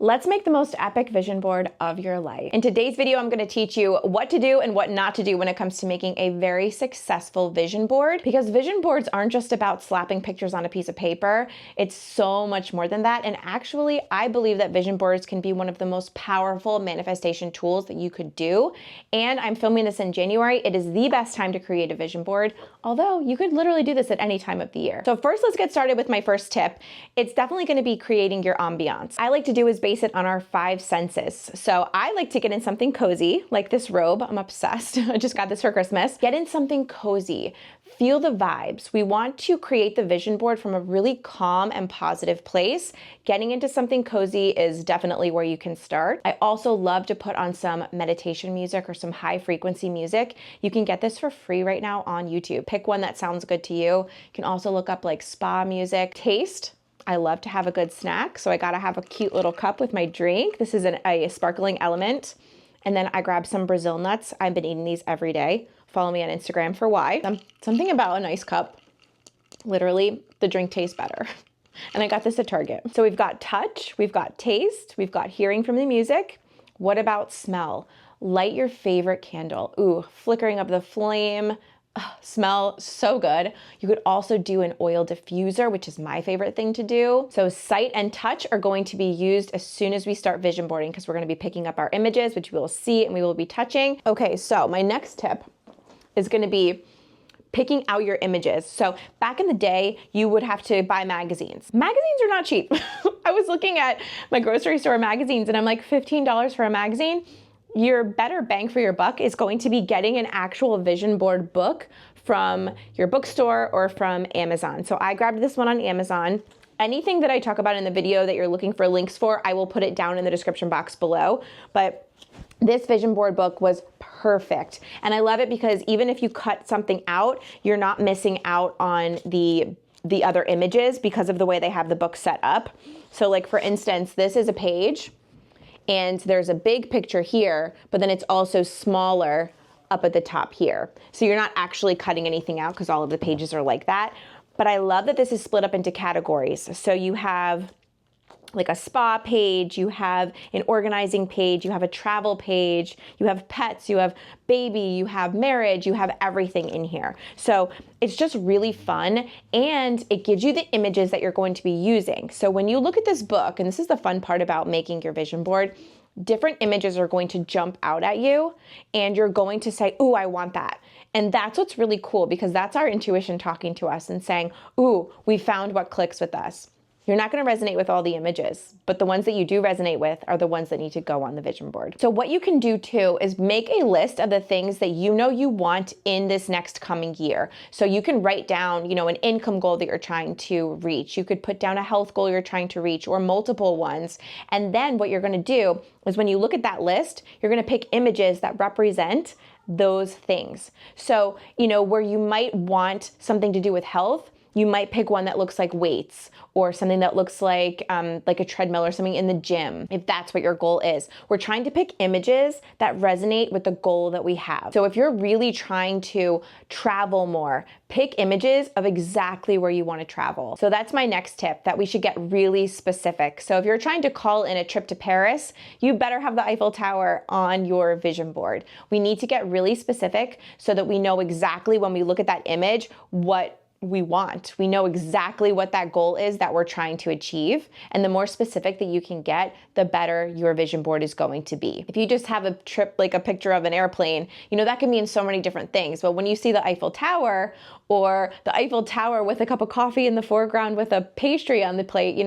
Let's make the most epic vision board of your life. In today's video, I'm gonna teach you what to do and what not to do when it comes to making a very successful vision board, because vision boards aren't just about slapping pictures on a piece of paper. It's so much more than that. And actually, I believe that vision boards can be one of the most powerful manifestation tools that you could do. And I'm filming this in January. It is the best time to create a vision board, although you could literally do this at any time of the year. So first, let's get started with my first tip. It's definitely gonna be creating your ambiance. I like to do is base it on our 5 senses. So I like to get in something cozy, like this robe. I'm obsessed. I just got this for Christmas. Get in something cozy. Feel the vibes. We want to create the vision board from a really calm and positive place. Getting into something cozy is definitely where you can start. I also love to put on some meditation music or some high frequency music. You can get this for free right now on YouTube. Pick one that sounds good to you. You can also look up like spa music. Taste. I love to have a good snack, so I gotta have a cute little cup with my drink. This is a sparkling element. And then I grab some Brazil nuts. I've been eating these every day. Follow me on Instagram for why. Something about a nice cup. Literally, the drink tastes better. And I got this at Target. So we've got touch, we've got taste, we've got hearing from the music. What about smell? Light your favorite candle. Ooh, flickering of the flame. Smell so good. You could also do an oil diffuser, which is my favorite thing to do. So sight and touch are going to be used as soon as we start vision boarding, because we're going to be picking up our images, which we will see and we will be touching. Okay, so my next tip is going to be picking out your images. So back in the day, you would have to buy magazines. Magazines are not cheap. I was looking at my grocery store magazines and I'm like, $15 for a magazine? Your better bang for your buck is going to be getting an actual vision board book from your bookstore or from Amazon. So I grabbed this one on Amazon. Anything that I talk about in the video that you're looking for links for, I will put it down in the description box below. But this vision board book was perfect. And I love it because even if you cut something out, you're not missing out on the other images because of the way they have the book set up. So like for instance, this is a page. And there's a big picture here, but then it's also smaller up at the top here. So you're not actually cutting anything out because all of the pages are like that. But I love that this is split up into categories. So you have like a spa page, you have an organizing page, you have a travel page, you have pets, you have baby, you have marriage, you have everything in here. So it's just really fun and it gives you the images that you're going to be using. So when you look at this book, and this is the fun part about making your vision board, different images are going to jump out at you and you're going to say, ooh, I want that. And that's what's really cool because that's our intuition talking to us and saying, ooh, we found what clicks with us. You're not going to resonate with all the images, but the ones that you do resonate with are the ones that need to go on the vision board. So what you can do too is make a list of the things that you know you want in this next coming year. So you can write down, an income goal that you're trying to reach. You could put down a health goal you're trying to reach or multiple ones. And then what you're going to do is when you look at that list, you're going to pick images that represent those things. So, where you might want something to do with health, you might pick one that looks like weights or something that looks like a treadmill or something in the gym, if that's what your goal is. We're trying to pick images that resonate with the goal that we have. So if you're really trying to travel more, pick images of exactly where you want to travel. So that's my next tip, that we should get really specific. So if you're trying to call in a trip to Paris, you better have the Eiffel Tower on your vision board. We need to get really specific so that we know exactly when we look at that image what we want. We know exactly what that goal is that we're trying to achieve. And the more specific that you can get, the better your vision board is going to be. If you just have a trip, like a picture of an airplane, that can mean so many different things. But when you see the Eiffel Tower or the Eiffel Tower with a cup of coffee in the foreground with a pastry on the plate,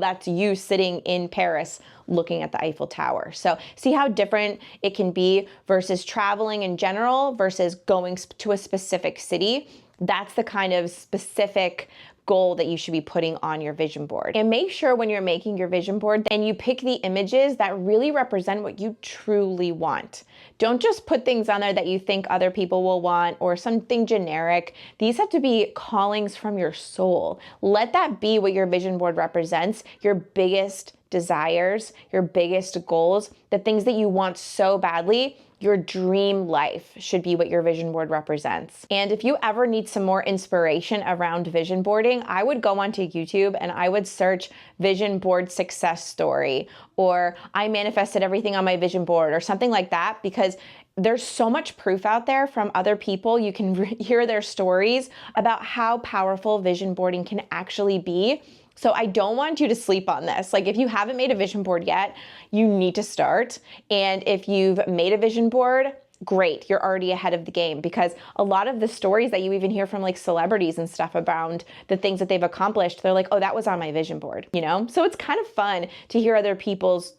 that's you sitting in Paris looking at the Eiffel Tower. So see how different it can be versus traveling in general versus going to a specific city. That's the kind of specific goal that you should be putting on your vision board. And make sure when you're making your vision board and you pick the images that really represent what you truly want. Don't just put things on there that you think other people will want or something generic. These have to be callings from your soul. Let that be what your vision board represents, your biggest desires, your biggest goals, the things that you want so badly. Your dream life should be what your vision board represents. And if you ever need some more inspiration around vision boarding, I would go onto YouTube and I would search vision board success story, or I manifested everything on my vision board, or something like that, because there's so much proof out there from other people. You can hear their stories about how powerful vision boarding can actually be. So I don't want you to sleep on this. Like, if you haven't made a vision board yet, you need to start. And if you've made a vision board, great, you're already ahead of the game, because a lot of the stories that you even hear from like celebrities and stuff around the things that they've accomplished, they're like, oh, that was on my vision board, you know? So it's kind of fun to hear other people's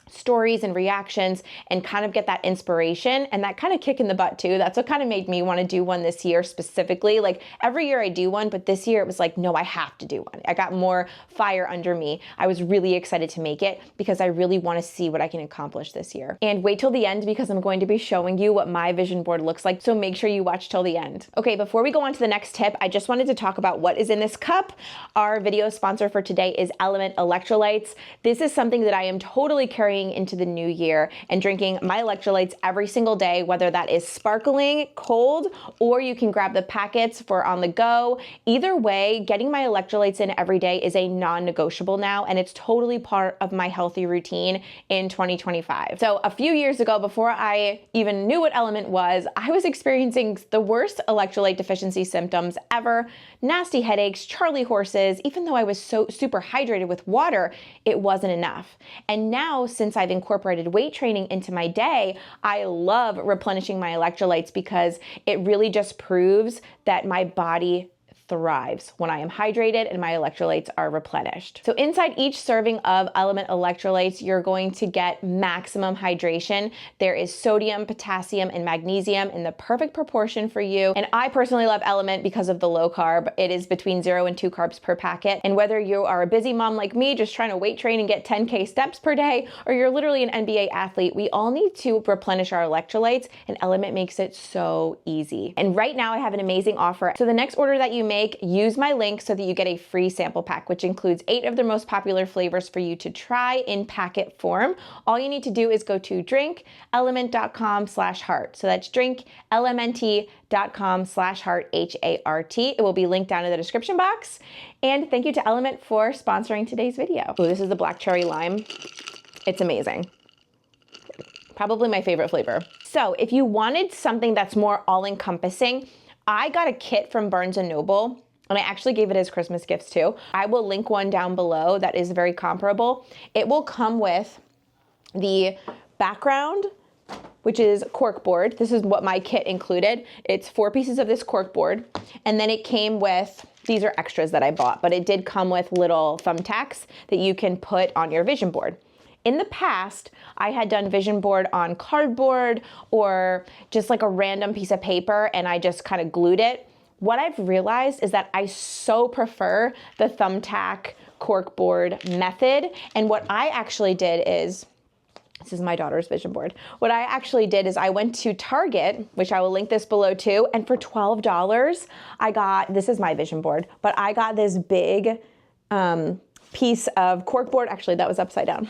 stories and reactions and kind of get that inspiration and that kind of kick in the butt too. That's what kind of made me want to do one this year specifically. Like, every year I do one, but this year it was like, no, I have to do one. I got more fire under me. I was really excited to make it because I really want to see what I can accomplish this year. And wait till the end, because I'm going to be showing you what my vision board looks like. So make sure you watch till the end. Okay, before we go on to the next tip, I just wanted to talk about what is in this cup. Our video sponsor for today is Element Electrolytes. This is something that I am totally carrying into the new year and drinking my electrolytes every single day, whether that is sparkling, cold, or you can grab the packets for on the go. Either way, getting my electrolytes in every day is a non-negotiable now, and it's totally part of my healthy routine in 2025. So a few years ago, before I even knew what Element was, I was experiencing the worst electrolyte deficiency symptoms ever, nasty headaches, Charlie horses. Even though I was so super hydrated with water, it wasn't enough. And now, since I've incorporated weight training into my day, I love replenishing my electrolytes, because it really just proves that my body thrives when I am hydrated and my electrolytes are replenished. So inside each serving of Element Electrolytes, you're going to get maximum hydration. There is sodium, potassium, and magnesium in the perfect proportion for you. And I personally love Element because of the low carb. It is between 0 and 2 carbs per packet. And whether you are a busy mom like me, just trying to weight train and get 10K steps per day, or you're literally an NBA athlete, we all need to replenish our electrolytes, and Element makes it so easy. And right now I have an amazing offer. So the next order that you make, use my link so that you get a free sample pack, which includes 8 of the most popular flavors for you to try in packet form. All you need to do is go to drinkelement.com/heart. So that's drinkelement.com/heart, H-A-R-T. It will be linked down in the description box. And thank you to Element for sponsoring today's video. Oh, this is the black cherry lime. It's amazing. Probably my favorite flavor. So if you wanted something that's more all-encompassing, I got a kit from Barnes & Noble, and I actually gave it as Christmas gifts too. I will link one down below that is very comparable. It will come with the background, which is corkboard. This is what my kit included. It's 4 pieces of this corkboard, and then it came with, these are extras that I bought, but it did come with little thumbtacks that you can put on your vision board. In the past, I had done vision board on cardboard or just like a random piece of paper, and I just kind of glued it. What I've realized is that I so prefer the thumbtack corkboard method. And what I actually did is, this is my daughter's vision board. What I actually did is I went to Target, which I will link this below too, and for $12, I got, this is my vision board, but I got this big, piece of corkboard. Actually, that was upside down.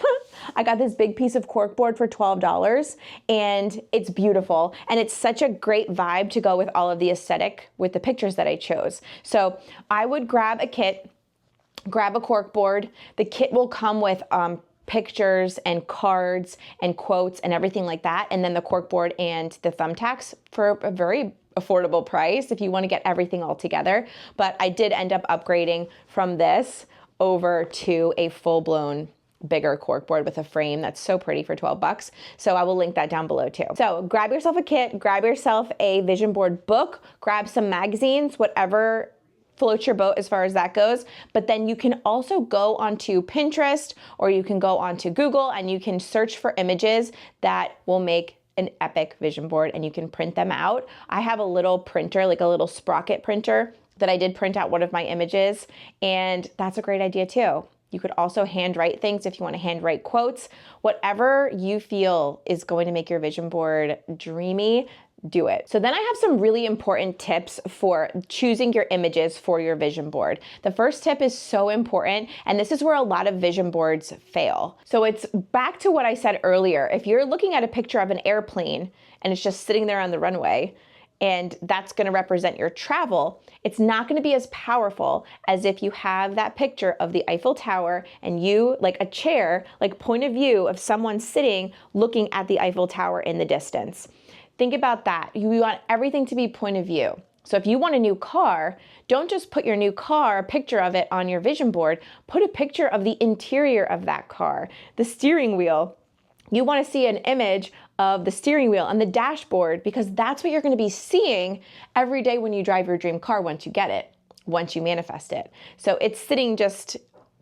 I got this big piece of corkboard for $12, and it's beautiful. And it's such a great vibe to go with all of the aesthetic with the pictures that I chose. So I would grab a kit, grab a corkboard. The kit will come with pictures and cards and quotes and everything like that. And then the corkboard and the thumbtacks for a very affordable price if you want to get everything all together. But I did end up upgrading from this over to a full-blown bigger corkboard with a frame that's so pretty for $12. So I will link that down below too. So grab yourself a kit, grab yourself a vision board book, grab some magazines, whatever floats your boat as far as that goes. But then you can also go onto Pinterest, or you can go onto Google, and you can search for images that will make an epic vision board, and you can print them out. I have a little printer, like a little sprocket printer, that I did print out one of my images, and that's a great idea too. You could also handwrite things if you want to handwrite quotes. Whatever you feel is going to make your vision board dreamy, do it. So then I have some really important tips for choosing your images for your vision board. The first tip is so important, and this is where a lot of vision boards fail. So it's back to what I said earlier. If you're looking at a picture of an airplane and it's just sitting there on the runway, and that's going to represent your travel, it's not going to be as powerful as if you have that picture of the Eiffel Tower and you, like a chair, like point of view of someone sitting looking at the Eiffel Tower in the distance. Think about that. You want everything to be point of view. So if you want a new car, don't just put your new car, a picture of it on your vision board, put a picture of the interior of that car, the steering wheel. You want to see an image of the steering wheel and the dashboard, because that's what you're going to be seeing every day when you drive your dream car once you get it, once you manifest it. So it's sitting just,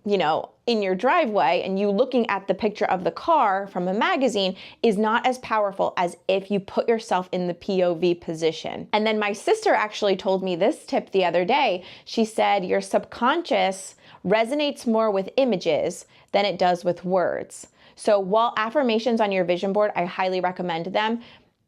you know, in your driveway, and you looking at the picture of the car from a magazine is not as powerful as if you put yourself in the POV position. And then my sister actually told me this tip the other day. She said, your subconscious resonates more with images than it does with words. So while affirmations on your vision board, I highly recommend them,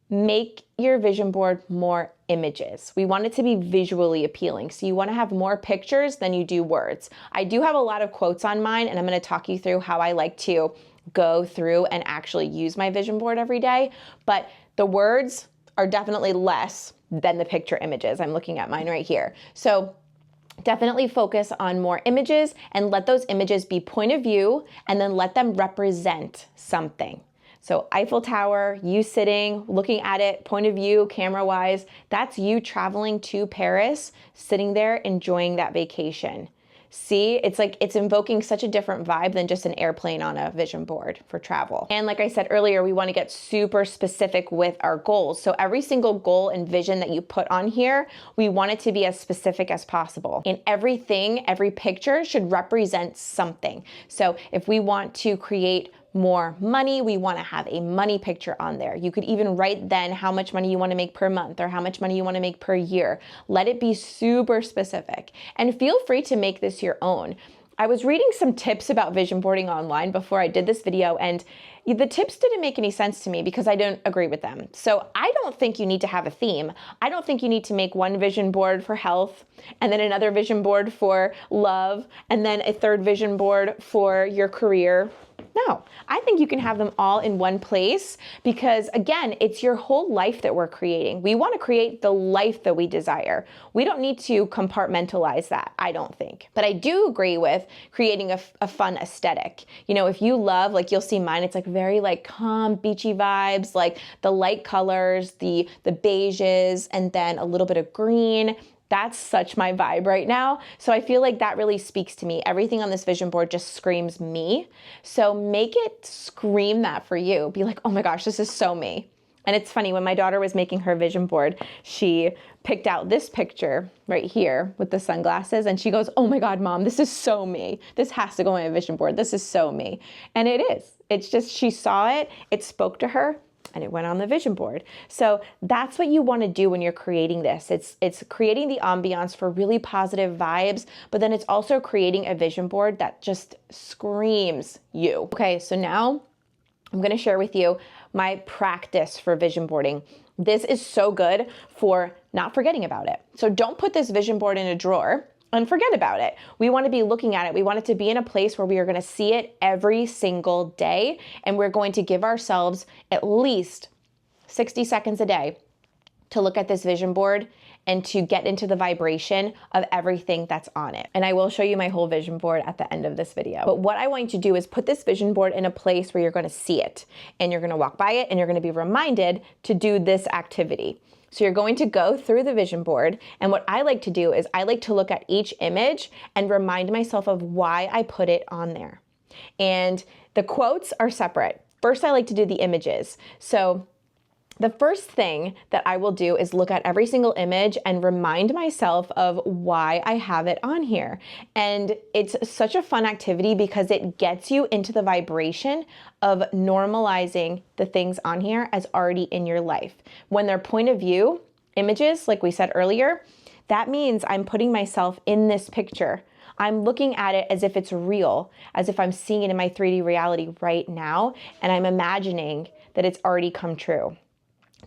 make your vision board more images. We want it to be visually appealing. So you want to have more pictures than you do words. I do have a lot of quotes on mine, and I'm going to talk you through how I like to go through and actually use my vision board every day. But the words are definitely less than the picture images. I'm looking at mine right here. So definitely focus on more images and let those images be point of view, and then let them represent something. So Eiffel Tower, you sitting, looking at it, point of view, camera-wise, that's you traveling to Paris, sitting there enjoying that vacation. See, it's like it's invoking such a different vibe than just an airplane on a vision board for travel. And like I said earlier, we want to get super specific with our goals. So every single goal and vision that you put on here, we want it to be as specific as possible. And everything, every picture should represent something. So if we want to create more money, we want to have a money picture on there. You could even write then how much money you want to make per month or how much money you want to make per year. Let it be super specific, and feel free to make this your own. I was reading some tips about vision boarding online before I did this video, and the tips didn't make any sense to me because I don't agree with them. So I don't think you need to have a theme. I don't think you need to make one vision board for health, and then another vision board for love, and then a third vision board for your career. No, I think you can have them all in one place, because again, it's your whole life that we're creating. We want to create the life that we desire. We don't need to compartmentalize that, I don't think. But I do agree with creating a fun aesthetic. You know, if you love, like you'll see mine, it's like very like calm, beachy vibes, like the light colors, the beiges, and then a little bit of green. That's such my vibe right now. So I feel like that really speaks to me. Everything on this vision board just screams me. So make it scream that for you. Be like, oh my gosh, this is so me. And it's funny, when my daughter was making her vision board, she picked out this picture right here with the sunglasses, and she goes, oh my God, Mom, this is so me. This has to go on my vision board. This is so me. And it is. It's just, she saw it, it spoke to her, and it went on the vision board. So that's what you want to do when you're creating this. It's creating the ambiance for really positive vibes, but then it's also creating a vision board that just screams you. Okay, so now I'm going to share with you my practice for vision boarding. This is so good for not forgetting about it. So don't put this vision board in a drawer and forget about it. We want to be looking at it. We want it to be in a place where we are going to see it every single day, and we're going to give ourselves at least 60 seconds a day to look at this vision board and to get into the vibration of everything that's on it. And I will show you my whole vision board at the end of this video. But what I want you to do is put this vision board in a place where you're going to see it, and you're going to walk by it, and you're going to be reminded to do this activity. So you're going to go through the vision board, and what I like to do is I like to look at each image and remind myself of why I put it on there. And the quotes are separate. First, I like to do the images. So the first thing that I will do is look at every single image and remind myself of why I have it on here. And it's such a fun activity because it gets you into the vibration of normalizing the things on here as already in your life. When they're point of view images, like we said earlier, that means I'm putting myself in this picture. I'm looking at it as if it's real, as if I'm seeing it in my 3D reality right now, and I'm imagining that it's already come true.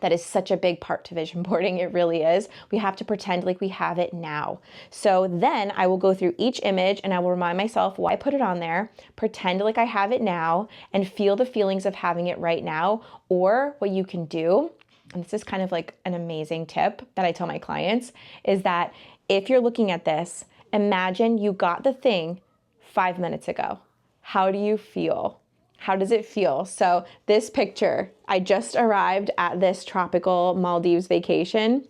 That is such a big part to vision boarding. It really is. We have to pretend like we have it now. So then I will go through each image and I will remind myself why I put it on there, pretend like I have it now, and feel the feelings of having it right now. Or what you can do, and this is kind of like an amazing tip that I tell my clients, is that if you're looking at this, imagine you got the thing 5 minutes ago. How do you feel? How does it feel? So this picture, I just arrived at this tropical Maldives vacation.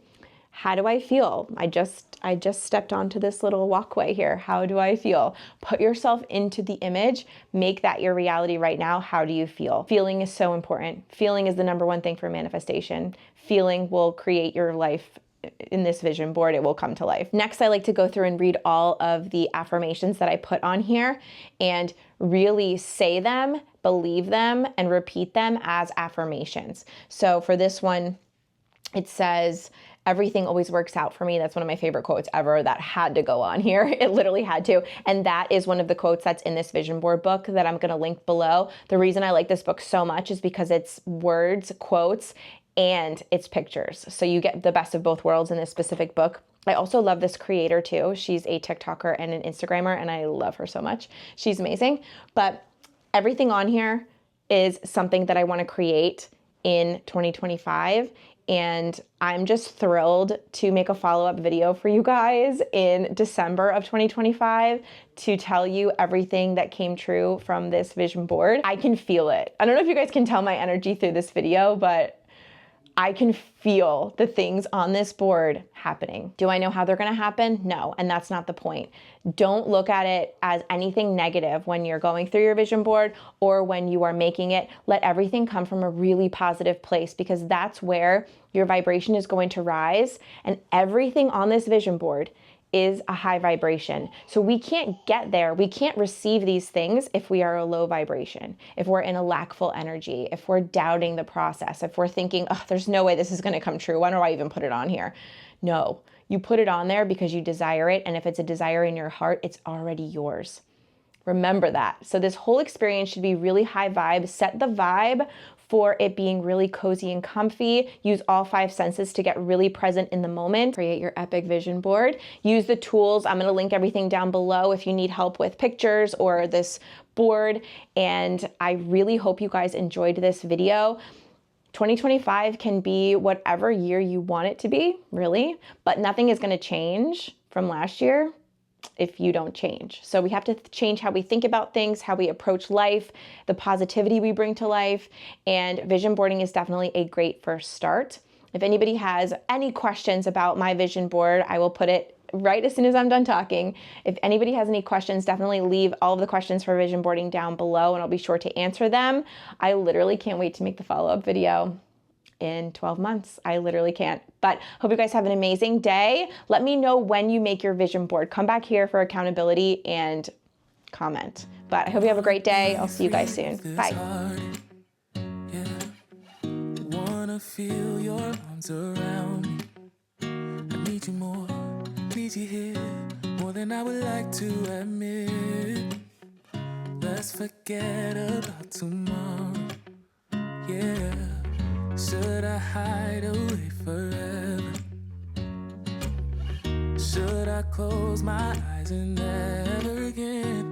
How do I feel? I just stepped onto this little walkway here. How do I feel? Put yourself into the image. Make that your reality right now. How do you feel? Feeling is so important. Feeling is the number one thing for manifestation. Feeling will create your life. In this vision board, it will come to life. Next, I like to go through and read all of the affirmations that I put on here and really say them, believe them, and repeat them as affirmations. So for this one, it says, everything always works out for me. That's one of my favorite quotes ever. That had to go on here. It literally had to. And that is one of the quotes that's in this vision board book that I'm going to link below. The reason I like this book so much is because it's words, quotes, and it's pictures. So you get the best of both worlds in this specific book. I also love this creator too. She's a TikToker and an Instagrammer, and I love her so much. She's amazing. But everything on here is something that I want to create in 2025. And I'm just thrilled to make a follow-up video for you guys in December of 2025 to tell you everything that came true from this vision board. I can feel it. I don't know if you guys can tell my energy through this video, but I can feel the things on this board happening. Do I know how they're gonna happen? No, and that's not the point. Don't look at it as anything negative when you're going through your vision board or when you are making it. Let everything come from a really positive place, because that's where your vibration is going to rise, and everything on this vision board is a high vibration. So we can't get there. We can't receive these things if we are a low vibration, if we're in a lackful energy, if we're doubting the process, if we're thinking, oh, there's no way this is going to come true. Why do I even put it on here? No, you put it on there because you desire it. And if it's a desire in your heart, it's already yours. Remember that. So this whole experience should be really high vibe. Set the vibe for it being really cozy and comfy. Use all 5 senses to get really present in the moment. Create your epic vision board. Use the tools. I'm going to link everything down below if you need help with pictures or this board. And I really hope you guys enjoyed this video. 2025 can be whatever year you want it to be, really, but nothing is going to change from last year if you don't change. So we have to change how we think about things, how we approach life, the positivity we bring to life, and vision boarding is definitely a great first start. If anybody has any questions about my vision board, I will put it right as soon as I'm done talking. If anybody has any questions, definitely leave all of the questions for vision boarding down below and I'll be sure to answer them. I literally can't wait to make the follow-up video in 12 months. I literally can't. But hope you guys have an amazing day. Let me know when you make your vision board. Come back here for accountability and comment. But I hope you have a great day. I'll see you guys soon. Bye. Wanna feel your arms around me. I need you more, need you here, more than I would like to admit. Let's forget about tomorrow. Yeah. Should I hide away forever? Should I close my eyes and never again